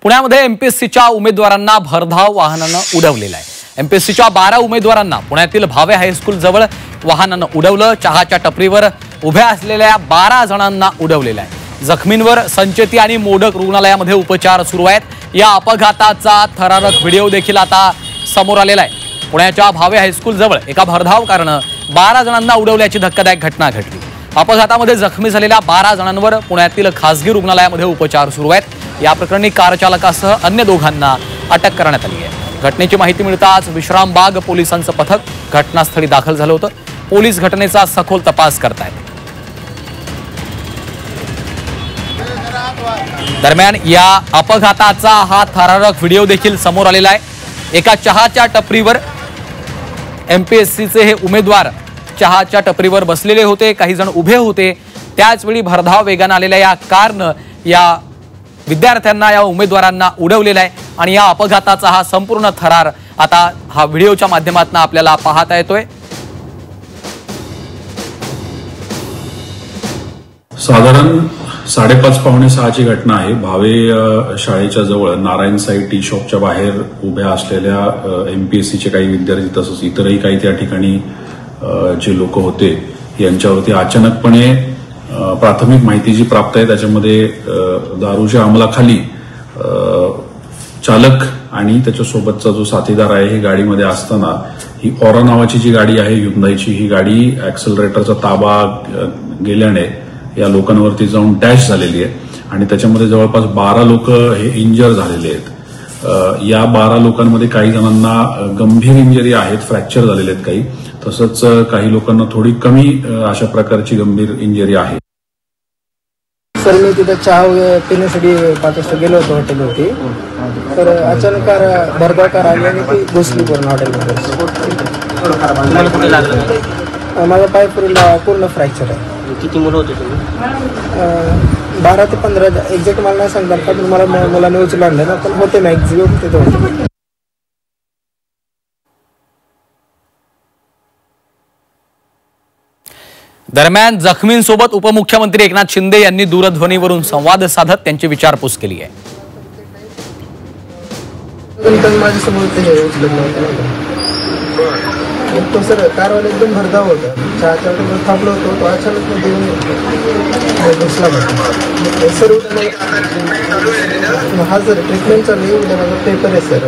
पुण्यामध्ये एमपीएससीच्या उमेदवारांना भरधाव वाहनानं उडवलेलं आहे। एमपीएससीच्या 12 उमेदवारांना पुण्यातील भावे हायस्कूल जवळ वाहनानं उडवलं। चहाच्या टपरीवर उभ्या असलेल्या 12 जणांना उडवलेलं आहे। जखमींवर संचेती आणि मोडक रुग्णालयामध्ये उपचार सुरू आहेत। या अपघाताचा थरारक व्हिडिओ देखील आता समोर आलेला आहे। पुण्याच्या भावे हायस्कूल जवळ एका भरधाव कारनं 12 जणांना उडवल्याची धक्कादायक घटना घडली। अपघातामध्ये जखमी झालेल्या 12 जणांवर पुण्यातील खासगी रुग्णालयामध्ये उपचार सुरू आहेत। या प्रकरणी कार चालकासह अन्य दोघांना अटक करण्यात आली आहे। घटनेची माहिती मिळताच विश्रामबाग पोलिसांचं पथक घटनास्थळी दाखल झालं होतं। पोलीस घटनेचा सखोल तपास करतायत। दरम्यान या अपघाताचा हा थरारक व्हिडिओ देखील समोर आलेला आहे। एका चहाच्या टपरीवर एमपीएससीचे हे उमेदवार चहाच्या टपरीवर बसलेले होते, काही जण उभे होते। त्याचवेळी भरधाव वेगाने आलेल्या या कारनं या विद्यार्थ्यांना, या उमेदवारांना उडवलेला आहे आणि या अपघाताचा हा संपूर्ण थरार आता हा व्हिडिओच्या माध्यमातून आपल्याला पाहता येतोय। साधारण 5:30 पावणे 6ची घटना आहे। भावे शाळेच्या जवळ नारायण साई टी शॉपच्या बाहेर उभ्या असलेल्या एमपीएससीचे काही विद्यार्थी तसंच इतरही काही त्या ठिकाणी जे लोक होते यांच्यावरती अचानकपणे प्राथमिक माहिती जी प्राप्त आहे त्याच्यामध्ये दारूच्या अंमलाखाली चालक आणि त्याच्यासोबतचा जो साथीदार आहे हे गाडीमध्ये असताना ही ऑरा नावाची जी गाडी आहे Hyundaiची, ही गाडी ऍक्सेलरेटरचा ताबा गेल्याने या लोकांवरती जाऊन डॅश झालेली आहे आणि त्याच्यामध्ये जवळपास 12 लोक हे इंजर झालेले आहेत। या 12 लोकांमध्ये काही जणांना गंभीर इंजरी आहेत, फ्रॅक्चर झालेले आहेत काही, तसंच काही लोकांना थोडी कमी अशा प्रकारची गंभीर इंजरी आहे। सर, मी तिथे चहा पिण्यासाठी 5 वाजता गेलो होतो हॉटेलवरती, तर अचानक भरधाव कार आली आणि ती घुसली पूर्ण हॉटेलमध्ये। माझा पाय पूर्ण फ्रॅक्चर आहे। किती मुलं होते तुम्ही? 12 ते 15 एक्झॅक्ट मला नाही सांगतात का, पण मला मुलाने उचलून आणलं ना, पण होते मॅक्झिमम तिथे होते। दरम्यान जखमींसोबत उपमुख्यमंत्री एकनाथ शिंदे यांनी दूरध्वनीवरून संवाद साधत त्यांची विचारपूस केली आहे। तो सर कारवाला एकदम भरधाव होता, चहाच्या थांबलो होतो, तो अचानक घुसला सर। हा सर ट्रीटमेंट चालू आहे, उद्या माझा पेपर आहे सर।